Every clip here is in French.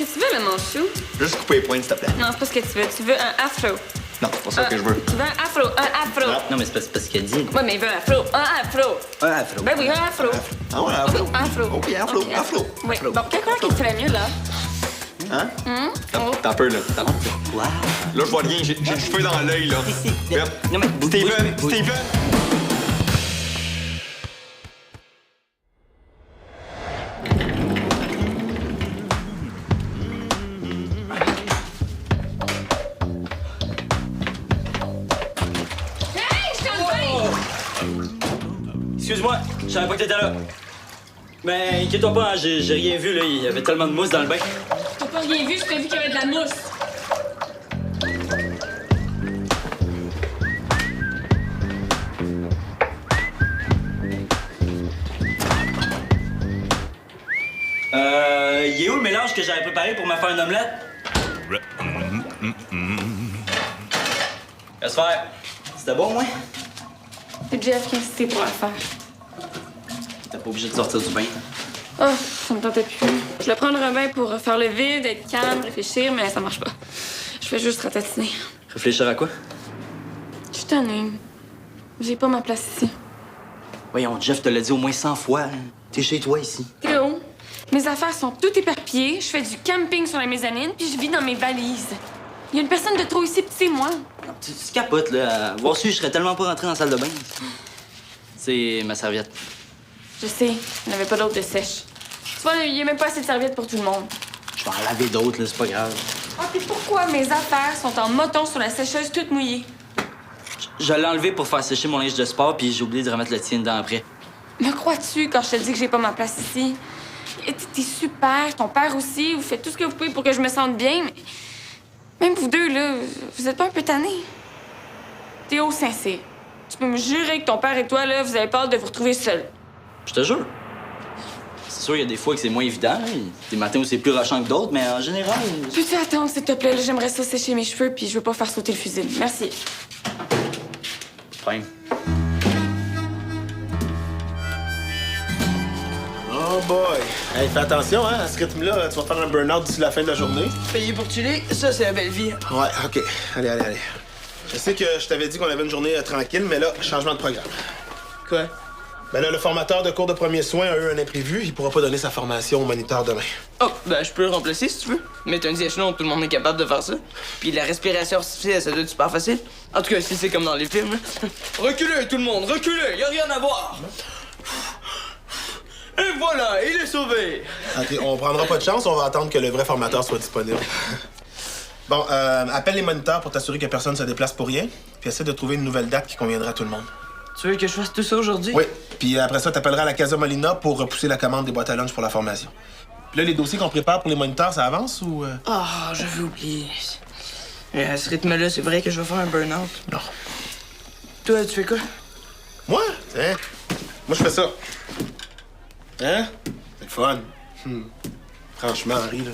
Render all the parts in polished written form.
Qu'est-ce que tu veux, le manchou? Juste couper les points, s'il te plaît. Non, c'est pas ce que tu veux. Tu veux un afro. Non, c'est pas ça que je veux. Tu veux un afro, un afro. Non, mais c'est pas ce qu'elle dit. Ouais, mais il veut un afro, un afro. Un afro. Ben oui, un afro. Ah ouais, afro. Afro. OK, afro, Ok, afro. Oui. Afro. Bon, quelle couleur qui te ferait mieux, là? Hein? Oh. T'as peur, là. T'as peur. Wow. Là, je vois rien. J'ai le cheveu dans l'œil, là. Ici. Regarde. Non, mais Steven! bouge. Steven! Hey, je t'en Excuse-moi, je savais pas que t'étais là. Mais inquiète-toi pas, hein, j'ai rien vu, là. Il y avait tellement de mousse dans le bain. T'as pas rien vu, je t'ai vu qu'il y avait de la mousse. Il est où le mélange que j'avais préparé pour me faire une omelette? Laisse faire. C'était bon, moi? C'est Jeff qui a insisté pour la faire. T'es pas obligé de sortir du bain. Oh, ça me tentait plus. Je le prends le rebain pour faire le vide, être calme, réfléchir, mais ça marche pas. Je fais juste ratatiner. Réfléchir à quoi? Je suis tannée. J'ai pas ma place ici. Voyons, Jeff te l'a dit au moins 100 fois. Hein. T'es chez toi ici. Théo, mes affaires sont toutes éparpillées, je fais du camping sur la mezzanine, puis je vis dans mes valises. Il y a une personne de trop ici, puis c'est moi. Non, tu capotes, là. À voir si je serais tellement pas rentré dans la salle de bain. C'est ma serviette. Je sais, il n'y avait pas d'autre de sèche. Tu vois, il n'y a même pas assez de serviettes pour tout le monde. Je vais en laver d'autres, là, c'est pas grave. Ah, puis pourquoi mes affaires sont en moton sur la sécheuse toute mouillée? Je l'ai enlevé pour faire sécher mon linge de sport, puis j'ai oublié de remettre le tien dedans après. Me crois-tu quand je te dis que j'ai pas ma place ici? Et t'es super, ton père aussi, vous faites tout ce que vous pouvez pour que je me sente bien, mais... Même vous deux, là, vous êtes pas un peu tannés? Théo, sincère, tu peux me jurer que ton père et toi, là, vous avez peur de vous retrouver seuls. Je te jure. C'est sûr, il y a des fois que c'est moins évident. Hein. Des matins où c'est plus rushant que d'autres, mais en général... Peux-tu attendre, s'il te plaît? Là, j'aimerais ça sécher mes cheveux, puis je veux pas faire sauter le fusil. Merci. Problème. Oh boy! Hey, fais attention, hein, à ce rythme-là, tu vas faire un burn-out d'ici la fin de la journée. Payer pour chiller, ça, c'est la belle vie. Ouais, OK. Allez. Je sais que je t'avais dit qu'on avait une journée tranquille, mais là, changement de programme. Quoi? Ben là, le formateur de cours de premiers soins a eu un imprévu. Il pourra pas donner sa formation au moniteur demain. Oh, ben, je peux le remplacer si tu veux. Mettre un 10 échelons, tout le monde est capable de faire ça. Puis la respiration artificielle, ça doit être super facile. En tout cas, si c'est comme dans les films, là. Reculez, tout le monde, reculez, y a rien à voir. Et voilà, il est sauvé. OK, on prendra pas de chance, on va attendre que le vrai formateur soit disponible. Bon, appelle les moniteurs pour t'assurer que personne se déplace pour rien, puis essaie de trouver une nouvelle date qui conviendra à tout le monde. Tu veux que je fasse tout ça aujourd'hui? Oui, puis après ça, t'appelleras à la Casa Molina pour repousser la commande des boîtes à lunch pour la formation. Puis là, les dossiers qu'on prépare pour les moniteurs, ça avance ou... Ah, j'avais oublié. Et à ce rythme-là, c'est vrai que je vais faire un burn-out. Non. Toi, tu fais quoi? Moi? Tiens. Moi, je fais ça. Hein? C'est le fun. Franchement, Henri, là.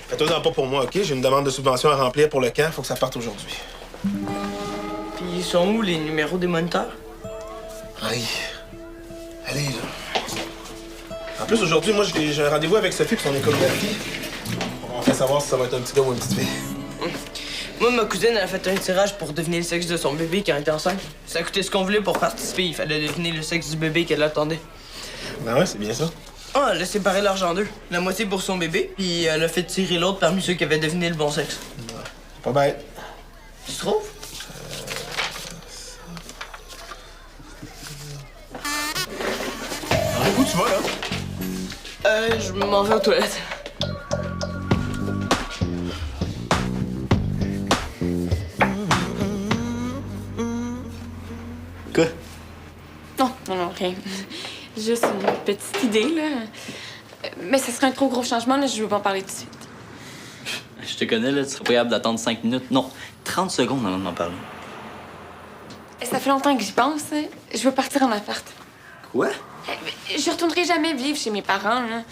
Fais-toi-en pas pour moi, OK? J'ai une demande de subvention à remplir pour le camp. Faut que ça parte aujourd'hui. Puis ils sont où, les numéros des moniteurs? Henri. Allez, là. En plus, aujourd'hui, moi, j'ai un rendez-vous avec Sophie pour son échographie. On va faire savoir si ça va être un petit gars ou une petite fille. Moi, ma cousine, elle a fait un tirage pour deviner le sexe de son bébé quand elle était enceinte. Ça coûtait ce qu'on voulait pour participer. Il fallait deviner le sexe du bébé qu'elle attendait. Ben ouais, c'est bien ça. Ah, elle a séparé l'argent en deux. La moitié pour son bébé, puis elle a fait tirer l'autre parmi ceux qui avaient deviné le bon sexe. Pas bête. Tu trouves? Où tu vas, là? Je m'en vais aux toilettes. Quoi? Non, rien. Juste une petite idée, là. Mais ça serait un trop gros changement, là, je veux pas en parler tout de suite. Je te connais, là, tu serais pas capable d'attendre 5 minutes. Non, 30 secondes avant de m'en parler. Ça fait longtemps que j'y pense, hein. Je veux partir en appart. Quoi? Je retournerai jamais vivre chez mes parents, là.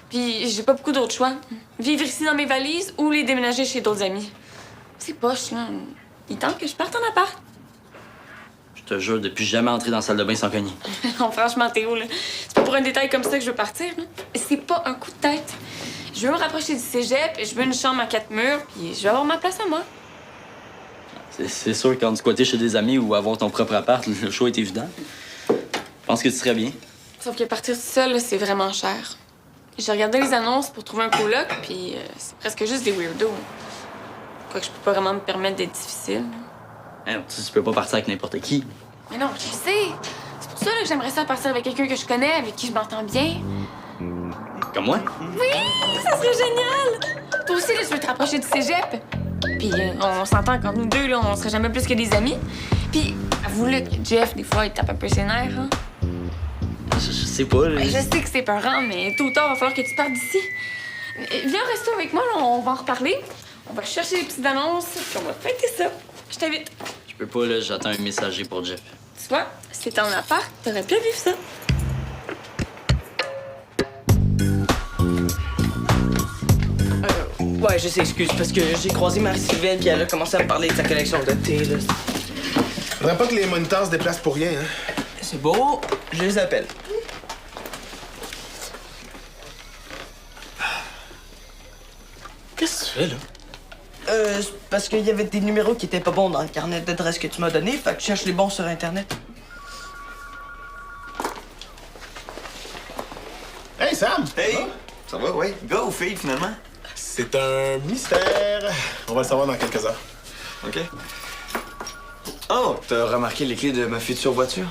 Puis j'ai pas beaucoup d'autres choix. Vivre ici dans mes valises ou les déménager chez d'autres amis. C'est poche, là. Il tente que je parte en appart. Je te jure, depuis jamais entrer dans la salle de bain sans cogner. Non, franchement, Théo, là, c'est pas pour un détail comme ça que je veux partir, là. C'est pas un coup de tête. Je veux me rapprocher du cégep, je veux une chambre à 4 murs, puis je veux avoir ma place à moi. C'est sûr, quand tu squatter chez des amis ou avoir ton propre appart, le choix est évident. Je pense que tu serais bien. Sauf que partir tout seul, là, c'est vraiment cher. J'ai regardé les annonces pour trouver un coloc, puis c'est presque juste des weirdos. Quoique je peux pas vraiment me permettre d'être difficile. Hein, tu peux pas partir avec n'importe qui. Mais non, je sais. C'est pour ça là, que j'aimerais ça partir avec quelqu'un que je connais, avec qui je m'entends bien. Comme moi. Oui, ça serait génial! Toi aussi, là, je veux te rapprocher du cégep. Puis on s'entend qu'entre nous deux, là, on serait jamais plus que des amis. Puis avoue-le que Jeff, des fois, il tape un peu ses nerfs, hein? Je sais pas. Là. Ben, je sais que c'est peurant, mais tôt ou tard, il va falloir que tu partes d'ici. Viens au resto avec moi, là, on va en reparler. On va chercher les petites annonces, puis on va fêter ça. Je t'invite. Je peux pas, là, j'attends un messager pour Jeff. Tu vois, si t'étais en appart, t'aurais pu vivre ça. Ouais, je sais, excuse, parce que j'ai croisé Marie-Sylvaine puis elle a commencé à me parler de sa collection de thé, là. Faudrait pas que les moniteurs se déplacent pour rien, hein? C'est beau, je les appelle. Qu'est-ce que tu fais, là? C'est parce qu'il y avait des numéros qui étaient pas bons dans le carnet d'adresse que tu m'as donné, fait que je cherche les bons sur Internet. Hey, Sam! Hey! Ça va, ouais? Gars ou fille, finalement? C'est un mystère. On va le savoir dans quelques heures. OK. Oh, t'as remarqué les clés de ma future voiture?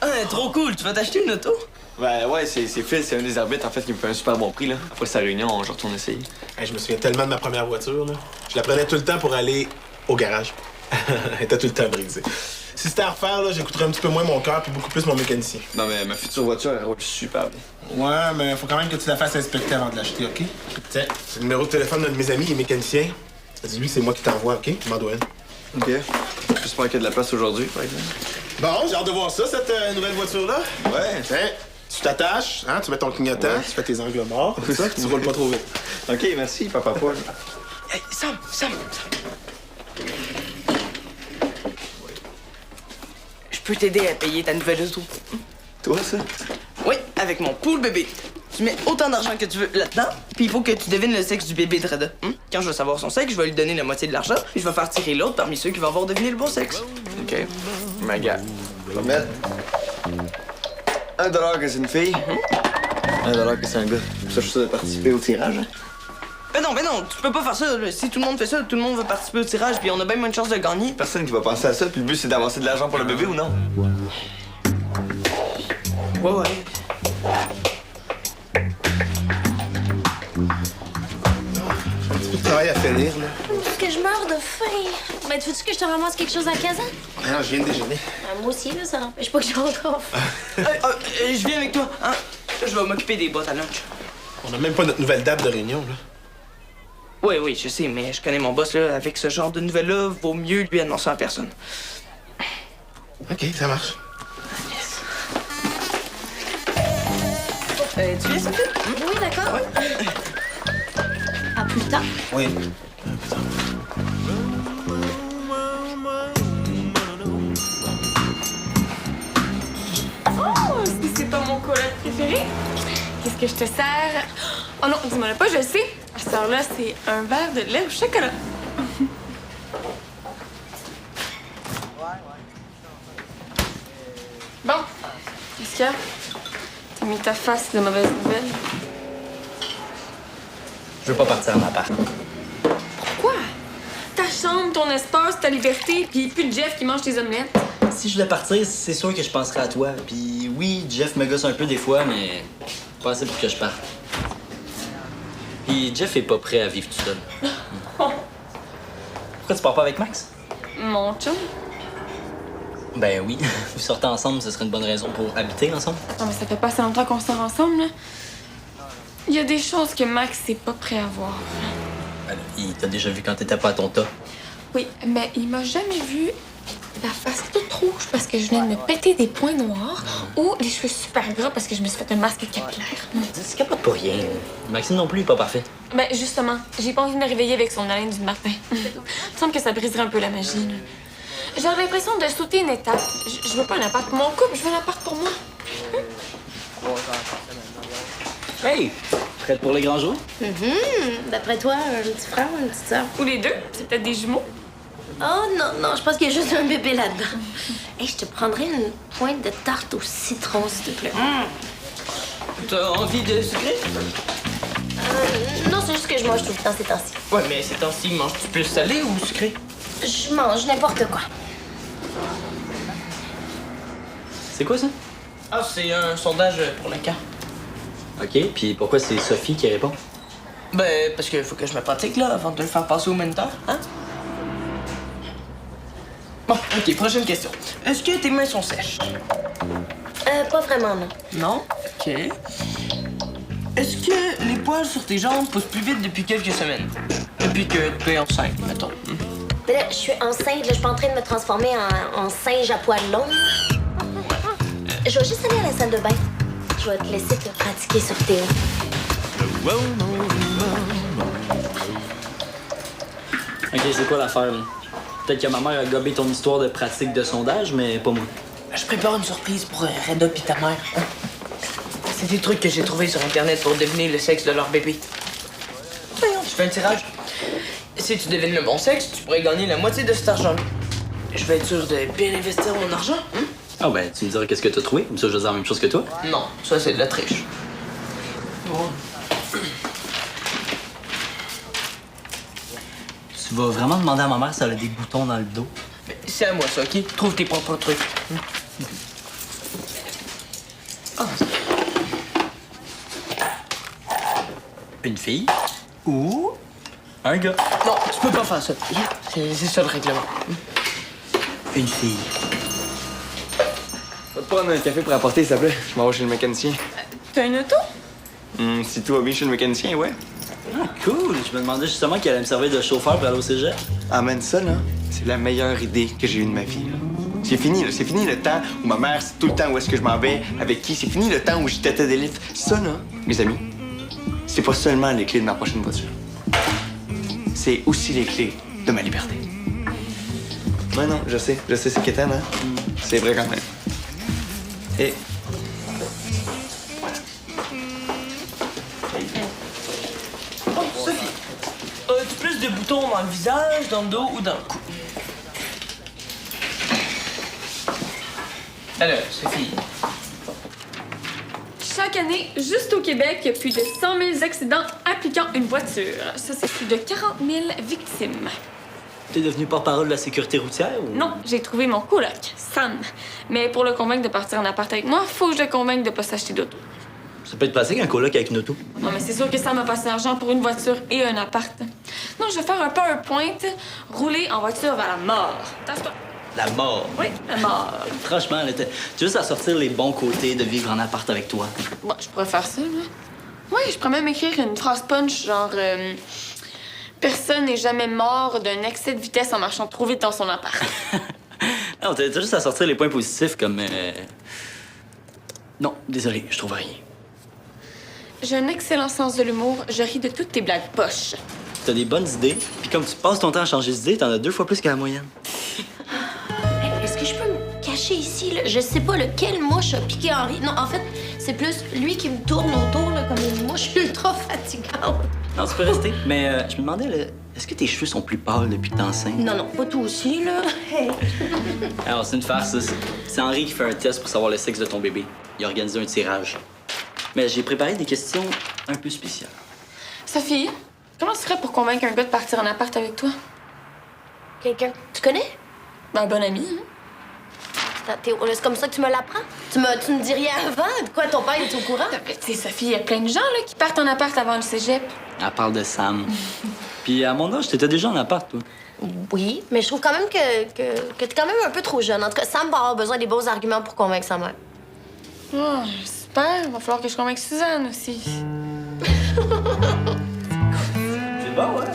Ah, trop cool, tu vas t'acheter une auto? Ben ouais, c'est Phil, c'est un des arbitres, en fait, qui me fait un super bon prix, là. Après sa réunion, je retourne essayer. Hey, je me souviens tellement de ma première voiture, là. Je la prenais tout le temps pour aller au garage. Elle était tout le temps brisée. Si c'était à refaire, là, j'écouterais un petit peu moins mon cœur puis beaucoup plus mon mécanicien. Non, mais ma future voiture, elle roule super bien. Ouais, mais faut quand même que tu la fasses inspecter avant de l'acheter, OK? Tiens, c'est le numéro de téléphone d'un de mes amis, il est mécanicien. Dis-lui que c'est moi qui t'envoie, OK? Je m'en dois une. OK. J'espère qu'il y a de la place aujourd'hui, par exemple. Bon, j'ai hâte de voir ça, cette nouvelle voiture-là. Ouais. Tiens, tu t'attaches, hein, tu mets ton clignotant, Ouais. tu fais tes angles morts, comme ça, tu roules pas trop vite. OK, merci, Papa Paul. Hey, Sam! Je peux t'aider à payer ta nouvelle auto. Toi, ça? Oui, avec mon pool bébé. Tu mets autant d'argent que tu veux là-dedans, puis il faut que tu devines le sexe du bébé de Reda. Quand je vais savoir son sexe, je vais lui donner la moitié de l'argent, puis je vais faire tirer l'autre parmi ceux qui vont avoir deviné le bon sexe. OK. Mais gars, je vais mettre $1 que c'est une fille, $1 que c'est un gars. Ça, je suis sûr de participer au tirage. Hein? Ben non, tu peux pas faire ça. Là. Si tout le monde fait ça, tout le monde va participer au tirage, puis on a bien moins de chances de gagner. Personne qui va penser à ça, puis le but, c'est d'avancer de l'argent pour le bébé ou non? Ouais. Un petit peu de travail à finir, là. Parce que je meurs de faim. Ben, tu veux-tu que je te ramasse quelque chose à Kazan? Non, je viens de déjeuner. Moi aussi, là, ça n'empêche pas que j'ai encore faim. Je viens avec toi, hein? Je vais m'occuper des boîtes à lunch. On a même pas notre nouvelle date de réunion, là. Oui, je sais, mais je connais mon boss, là. Avec ce genre de nouvelles-là, vaut mieux lui annoncer en personne. OK, ça marche. Tu viens, Sophie? Oui, d'accord. À plus tard. Oui. Oh, si c'est pas mon coloc préféré, qu'est-ce que je te sers? Oh non, dis-moi pas, je le sais. À cette heure-là, c'est un verre de lait au chocolat. Bon, qu'est-ce qu'il y a? T'as mis ta face de mauvaise nouvelle. Je veux pas partir en appart. Pourquoi? Ta chambre, ton espace, ta liberté, puis plus de Jeff qui mange tes omelettes. Si je voulais partir, c'est sûr que je penserais à toi. Puis oui, Jeff me gosse un peu des fois, mais pas assez pour que je parte. Puis Jeff est pas prêt à vivre tout seul. Pourquoi tu pars pas avec Max? Mon chum? Ben oui, vous sortez ensemble, ce serait une bonne raison pour habiter ensemble. Non, mais ça fait pas assez longtemps qu'on sort ensemble, là. Il y a des choses que Max n'est pas prêt à voir. Ben là, il t'a déjà vu quand t'étais pas à ton tas. Oui, mais il m'a jamais vu la face toute rouge parce que je venais de me péter des points noirs ou les cheveux super gras parce que je me suis fait un masque capillaire. Tu capotes pas rien. Maxime non plus, il est pas parfait. Ben, justement, j'ai pas envie de me réveiller avec son haleine du matin. Il me semble que ça briserait un peu la magie, là. J'aurais l'impression de sauter une étape. Je veux pas un appart pour mon couple, je veux un appart pour moi. Hey! Prête pour les grands jours? D'après toi, un petit frère ou une petite sœur? Ou les deux. C'est peut-être des jumeaux. Oh non, je pense qu'il y a juste un bébé là-dedans. Hey, je te prendrais une pointe de tarte au citron, s'il te plaît. T'as envie de sucré? Non, c'est juste que je mange tout le temps ces temps-ci. Ouais, mais ces temps-ci, manges-tu plus salé ou sucré? Je mange n'importe quoi. C'est quoi ça? Ah, c'est un sondage pour le cas. OK, puis pourquoi c'est Sophie qui répond? Ben, parce qu'il faut que je me pratique, là, avant de le faire passer au moniteur, hein? Bon, OK, prochaine question. Est-ce que tes mains sont sèches? Pas vraiment, non. Non? OK. Est-ce que les poils sur tes jambes poussent plus vite depuis quelques semaines? Depuis que tu es enceinte, mettons. Mais là, je suis enceinte, là, je suis pas en train de me transformer en singe à poils longs. Je vais juste aller à la salle de bain. Je vais te laisser te pratiquer sur Théo. OK, c'est quoi l'affaire, là? Peut-être que ma mère a gobé ton histoire de pratique de sondage, mais pas moi. Je prépare une surprise pour Reda pis ta mère. Hein? C'est des trucs que j'ai trouvés sur Internet pour deviner le sexe de leur bébé. Voyons, je fais un tirage. Si tu devines le bon sexe, tu pourrais gagner la moitié de cet argent-là. Je vais être sûr de bien investir mon argent, hein? Ah ben, tu me diras qu'est-ce que t'as trouvé, comme ça je vais dire la même chose que toi. Non, ça c'est de la triche. Bon. Tu vas vraiment demander à ma mère si elle a des boutons dans le dos? Mais c'est à moi ça, OK? Trouve tes propres trucs. Ah. Une fille ou un gars? Non, tu peux pas faire ça. C'est ça le règlement. Une fille. Va te prendre un café pour apporter, s'il te plaît. Je m'en vais chez le mécanicien. T'as une auto? Si tout va bien chez le mécanicien, ouais. Ah, cool! Je me demandais justement qu'elle allait me servir de chauffeur pour aller au cégep. Amène ça, là. C'est la meilleure idée que j'ai eue de ma vie, là. C'est fini, là. C'est fini le temps où ma mère sait tout le temps où est-ce que je m'en vais, avec qui. C'est fini le temps où je têtais des livres. Ça, là, mes amis, c'est pas seulement les clés de ma prochaine voiture. C'est aussi les clés de ma liberté. Ouais, non, je sais, c'est quétaine, hein. C'est vrai quand même. Et Oh, Sophie, as-tu plus de boutons dans le visage, dans le dos ou dans le cou? Alors, Sophie. Chaque année, juste au Québec, il y a plus de 100 000 accidents impliquant une voiture. Ça, c'est plus de 40 000 victimes. T'es devenu porte-parole de la sécurité routière ou... Non, j'ai trouvé mon coloc, Sam. Mais pour le convaincre de partir en appart avec moi, faut que je le convainque de pas s'acheter d'auto. Ça peut être pratique un coloc avec une auto. Non, mais c'est sûr que Sam a passé l'argent pour une voiture et un appart. Non, je vais faire un PowerPoint, rouler en voiture vers la mort. Tasse-toi. La mort. Oui, la mort. Franchement, tu as juste à sortir les bons côtés de vivre en appart avec toi. Bon, je pourrais faire ça, là. Oui, je pourrais même écrire une phrase punch, genre... Personne n'est jamais mort d'un excès de vitesse en marchant trop vite dans son appart. Non, t'as juste à sortir les points positifs comme... Non, désolé, je trouve rien. J'ai un excellent sens de l'humour. Je ris de toutes tes blagues poches. T'as des bonnes idées, puis comme tu passes ton temps à changer d'idée, t'en as 2 fois plus qu'à la moyenne. Hey, est-ce que je peux me cacher ici, là? Je sais pas lequel mouche a piqué Henri. Non, en fait, c'est plus lui qui me tourne autour, là, comme une mouche ultra fatigante. Non, tu peux rester. Mais je me demandais, là, est-ce que tes cheveux sont plus pâles depuis que t'es enceinte? Non, pas toi aussi, là. Hey. Alors, c'est une farce, ça. C'est Henri qui fait un test pour savoir le sexe de ton bébé. Il a organisé un tirage. Mais j'ai préparé des questions un peu spéciales. Sophie, comment tu ferais pour convaincre un gars de partir en appart avec toi? Quelqu'un tu connais? Un bon ami, hein? Attends, Théo, là, c'est comme ça que tu me l'apprends? Tu me dis rien avant? De quoi, ton père est au courant? Tu sais, Sophie, il y a plein de gens là, qui partent en appart avant le cégep. Elle parle de Sam. Puis à mon âge, t'étais déjà en appart, toi. Oui, mais je trouve quand même que t'es quand même un peu trop jeune. En tout cas, Sam va avoir besoin des beaux arguments pour convaincre sa mère. Oh, super. Il va falloir que je convainque Suzanne aussi. C'est bon, ouais?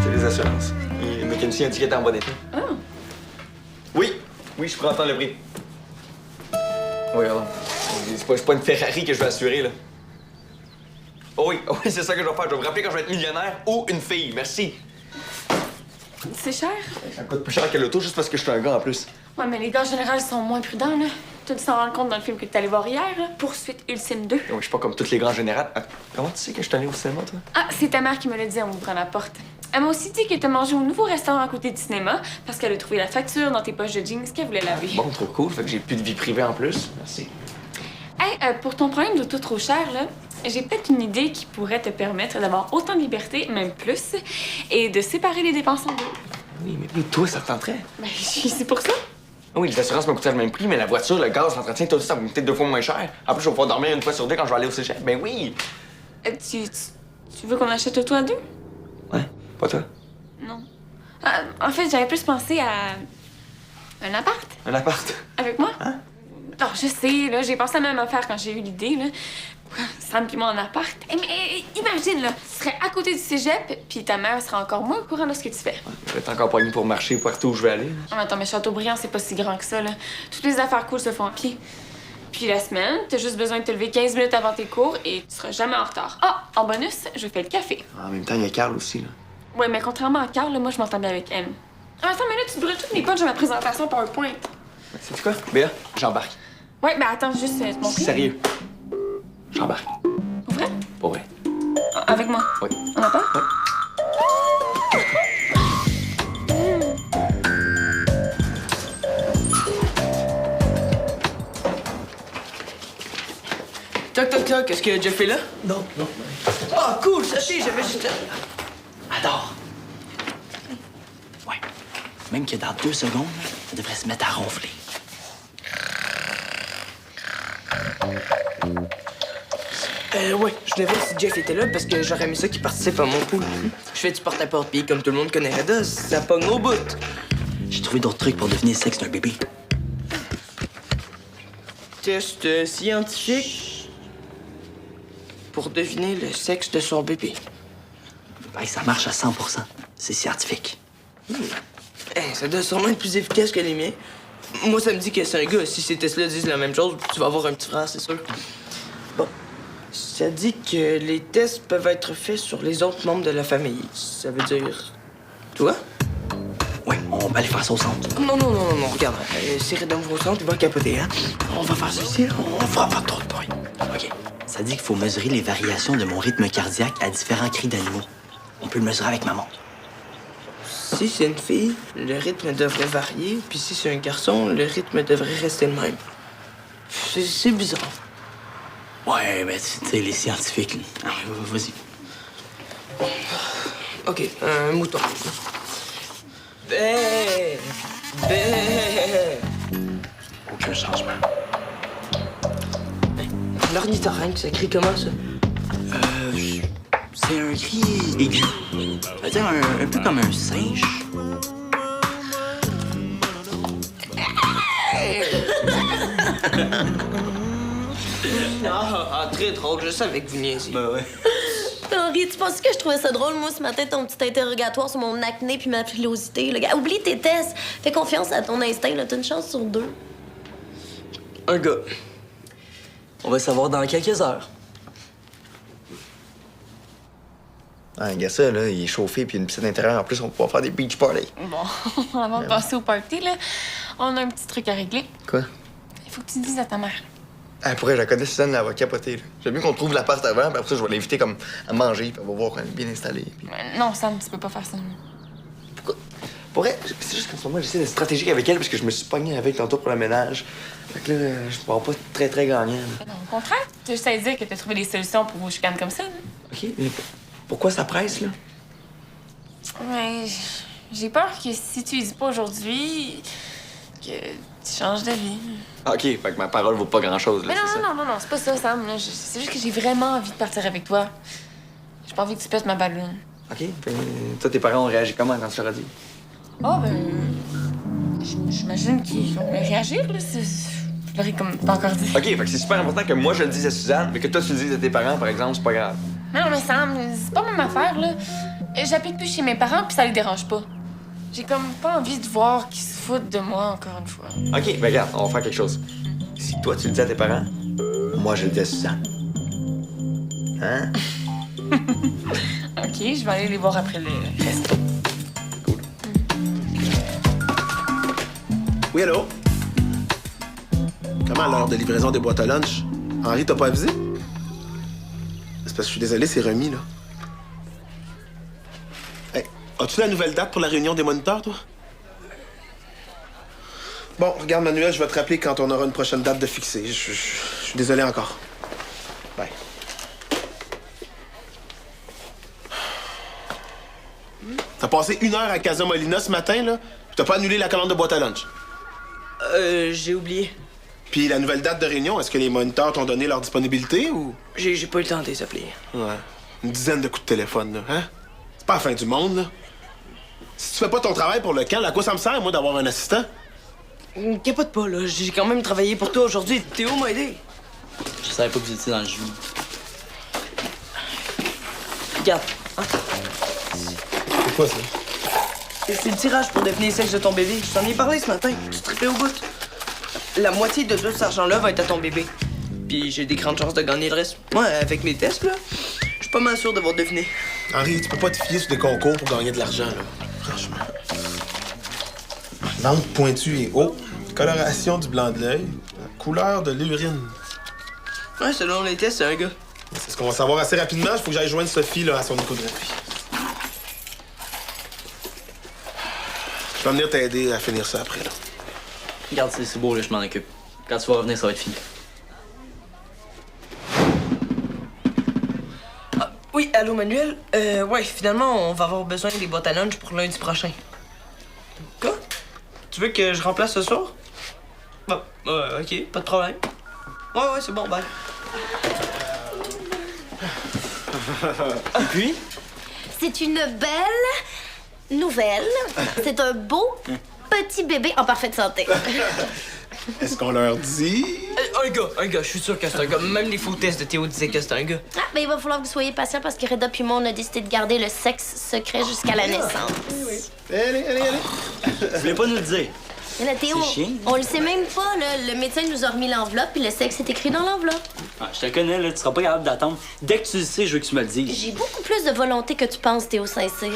c'est les assurances. Et le mécanicien a dit qu'il était en bas d'état. Ah. Oui, je prends le prix. Oui, alors. C'est pas une Ferrari que je vais assurer, là. Oh oui, c'est ça que je vais faire. Je vais me rappeler quand je vais être millionnaire ou une fille. Merci. C'est cher? Ça coûte plus cher que l'auto juste parce que je suis un gars en plus. Ouais, mais les gars, en général, sont moins prudents, là. Tu as dû t'en rendre compte dans le film que t'es allé voir hier, là. Poursuite Ultime 2. Ouais, je suis pas comme tous les grands généraux. Ah, comment tu sais que je suis allé au cinéma, toi? Ah, c'est ta mère qui me l'a dit en m'ouvrant la porte. Elle m'a aussi dit que t'as mangé au nouveau restaurant à côté du cinéma parce qu'elle a trouvé la facture dans tes poches de jeans qu'elle voulait laver. Bon, trop cool. Fait que j'ai plus de vie privée en plus. Merci. Hey, pour ton problème d'auto trop cher, là, j'ai peut-être une idée qui pourrait te permettre d'avoir autant de liberté, même plus, et de séparer les dépenses en deux. Oui, mais oui, toi, ça te tenterait. Ben, c'est pour ça. Oui, les assurances me coûtaient le même prix, mais la voiture, le gaz, l'entretien, tout ça, ça va me coûter 2 fois moins cher. En plus, je vais pouvoir dormir une fois sur 2 quand je vais aller au cégep. Ben oui! Tu veux qu'on achète le toit à deux? Ouais, pas toi. Non. Ah, en fait, j'avais plus pensé à un appart Un appart. avec moi. Hein? Non, je sais, là, j'ai pensé à la même affaire quand j'ai eu l'idée, là. Sam puis moi en appart. Mais imagine, là, tu serais à côté du cégep, puis ta mère serait encore moins au courant de ce que tu fais. Je vais être encore pogné pour marcher partout où je vais aller. Ah, mais attends, mais Châteaubriand, c'est pas si grand que ça, là. Toutes les affaires cool se font à pied. Puis la semaine, t'as juste besoin de te lever 15 minutes avant tes cours et tu seras jamais en retard. Ah, en bonus, je fais le café. En même temps, il y a Carl aussi, là. Ouais, mais contrairement à Carl, là, moi, je m'entends bien avec elle. Ah, attends, mais là, tu brûles toutes mes punches de ma présentation PowerPoint. C'est quoi? Béa, j'embarque. Ouais, mais attends, juste te montrer. Sérieux. J'embarque. Pour vrai? Pour vrai. Ah, avec moi? Oui. En appart? Oui. Toc, toc, toc, est-ce que Jeff est là? Non, non. Ah, cool, sachez, j'avais juste... Adore. Ouais. Même que dans 2 secondes, elle devrait se mettre à ronfler. Ouais, je devais voir si Jeff était là parce que j'aurais aimé ça qu'il participe à mon pool. Je fais du porte-à-porte, puis comme tout le monde connaît Reda, ça pogne au bout. J'ai trouvé d'autres trucs pour deviner le sexe d'un bébé. Test scientifique pour deviner le sexe de son bébé. Ben, ça marche à 100 %. C'est scientifique. Ça doit sûrement être plus efficace que les miens. Moi, ça me dit que c'est un gars. Si ces tests-là disent la même chose, tu vas avoir un petit frère, c'est sûr. Bon. Ça dit que les tests peuvent être faits sur les autres membres de la famille. Ça veut dire... Toi? Oui, on va aller faire ça au centre. Non, regarde. Si Reda va au centre, il va capoter, hein? On va faire ça ici, là. On fera pas trop de bruit. OK. Ça dit qu'il faut mesurer les variations de mon rythme cardiaque à différents cris d'animaux. On peut le mesurer avec ma montre. Si c'est une fille, le rythme devrait varier, puis si c'est un garçon, le rythme devrait rester le même. C'est bizarre. Ouais, ben, tu sais, les scientifiques, là. Ah, ouais, vas-y. OK, un mouton. Bé! Bé! Aucun changement. L'ornithorynque, ça crie comment, ça? C'est un cri aigu. Ça veut dire un peu comme un singe. Très drôle, je savais que vous niaisiez. Ben ouais. Henri, tu penses que je trouvais ça drôle, moi, ce matin, ton petit interrogatoire sur mon acné puis ma pilosité? Le gars, oublie tes tests. Fais confiance à ton instinct, là. T'as une chance sur 2. Un gars. On va le savoir dans quelques heures. Ah, gars, ça, là, il est chauffé, puis une piscine intérieure. En plus, on va pouvoir faire des beach parties. Bon, avant de passer au party, là, on a un petit truc à régler. Quoi? Il faut que tu dises à ta mère. Ah, pourrais, je la connais, Suzanne, elle va capoter, là. J'aime mieux qu'on trouve l'appart avant, puis après ça, je vais l'inviter comme à manger, puis on va voir quand elle est bien installée. Puis... Non, Sam, tu peux pas faire ça. Pourquoi? Pourrait, c'est juste qu'en ce moment, j'essaie d'être stratégique avec elle, parce que je me suis pogné avec tantôt pour le ménage. Fait que là, je ne pas très, très gagnant. Là. Non, au contraire, tu sais dire que t'as trouvé des solutions pour vos chicanes comme ça. Là. OK, mais pourquoi ça presse, là? Ouais, j'ai peur que si tu y dis pas aujourd'hui, que tu changes d'avis. OK, fait que ma parole vaut pas grand-chose, là, Mais c'est ça? non, c'est pas ça, Sam. là. C'est juste que j'ai vraiment envie de partir avec toi. J'ai pas envie que tu pètes ma ballonne. OK, fait, toi, tes parents ont réagi comment quand tu leur as dit? Oh, ben. J'imagine qu'ils vont réagir, là. Je leur ai comme pas encore dit. OK, fait que c'est super important que moi, je le dise à Suzanne, mais que toi, tu le dises à tes parents, par exemple, c'est pas grave. Non, mais Sam, c'est pas même affaire, là. J'habite plus chez mes parents, puis ça les dérange pas. J'ai comme pas envie de voir qu'ils se foutent de moi encore une fois. OK, ben regarde, on va faire quelque chose. Si toi, tu le dis à tes parents, moi, je le dis à Suzanne. Hein? OK, je vais aller les voir après le resto. Oui, allô? Comment l'heure de livraison des boîtes à lunch? Henri, t'as pas avisé? C'est parce que je suis désolé, c'est remis, là. Hey, as-tu la nouvelle date pour la réunion des moniteurs, toi? Bon, regarde, Manuel, je vais te rappeler quand on aura une prochaine date de fixée. Je suis désolé encore. Bye. T'as passé 1 heure à Casa Molina ce matin, là, puis t'as pas annulé la commande de boîte à lunch. J'ai oublié. Puis la nouvelle date de réunion, est-ce que les moniteurs t'ont donné leur disponibilité ou... J'ai pas eu le temps de les appeler. Ouais. Une dizaine de coups de téléphone, là, hein? C'est pas la fin du monde, là. Si tu fais pas ton travail pour le camp, à quoi ça me sert, moi, d'avoir un assistant? Capote pas, là. J'ai quand même travaillé pour toi aujourd'hui. Théo m'a aidé. Je savais pas que vous étiez dans le jus. Regarde. Hein? C'est quoi, ça? C'est le tirage pour devenir le sexe de ton bébé. Je t'en ai parlé ce matin. Tu trippais au bout. La moitié de tout cet argent-là va être à ton bébé. Puis j'ai des grandes chances de gagner le reste. Moi, avec mes tests, là, je suis pas mal sûr d'avoir deviné. Henri, tu peux pas te fier sur des concours pour gagner de l'argent, là. Franchement. Ventre pointu et haut, coloration du blanc de l'œil, couleur de l'urine. Ouais, selon les tests, c'est un gars. C'est ce qu'on va savoir assez rapidement. Il faut que j'aille joindre Sophie, là, à son échographie. Je vais venir t'aider à finir ça après, là. Regarde, c'est beau, là, je m'en occupe. Quand tu vas revenir, ça va être fini. Ah, oui, allô, Manuel? Ouais, finalement, on va avoir besoin des boîtes à lunch pour lundi prochain. Quoi? Tu veux que je remplace ce soir? Bon, ok, pas de problème. Ouais, c'est bon, bye. Et puis? C'est une belle nouvelle. C'est un beau petit bébé en parfaite santé. Est-ce qu'on leur dit? Un gars, je suis sûr que c'est un gars. Même les faux tests de Théo disaient que c'était un gars. Ah, ben il va falloir que vous soyez patient parce que Reda puis moi, on a décidé de garder le sexe secret jusqu'à la naissance. Allez. Tu voulais pas nous le dire? Mais là, Théo, C'est chiant. on le sait même pas, là. Le médecin nous a remis l'enveloppe puis le sexe est écrit dans l'enveloppe. Ah, je te connais, là, tu seras pas capable d'attendre. Dès que tu le sais, je veux que tu me le dises. J'ai beaucoup plus de volonté que tu penses, Théo Saint-Cyr.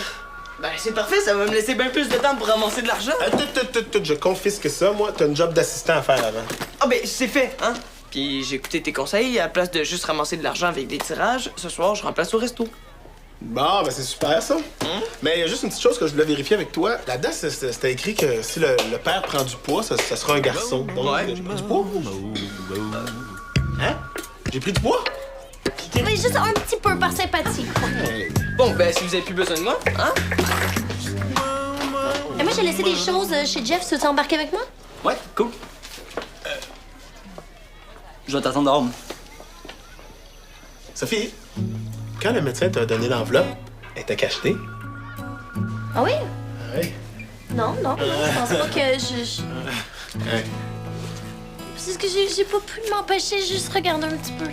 Ben, c'est parfait, ça va me laisser bien plus de temps pour ramasser de l'argent. Je confisque ça, moi. T'as une job d'assistant à faire avant. Ah, ben, c'est fait, hein? Puis j'ai écouté tes conseils. À la place de juste ramasser de l'argent avec des tirages, ce soir, je remplace au resto. Bon, ben c'est super, ça. Mais il y a juste une petite chose que je voulais vérifier avec toi. Là-dedans, c'était écrit que si le père prend du poids, ça sera un garçon. Donc, Ouais. j'ai pris du poids? Hein? J'ai pris du poids? Mais juste un petit peu par sympathie. Hey. Bon, ben, si vous avez plus besoin de moi, hein? Et moi, j'ai laissé des choses chez Jeff. Tu veux t'embarquer avec moi? Ouais, cool. Je vais t'attendre dehors, moi. Sophie, quand le médecin t'a donné l'enveloppe, elle t'a cacheté? Ah oui? Oui. Non, je pense pas que Ouais. C'est ce que j'ai pas pu m'empêcher, juste regarder un petit peu.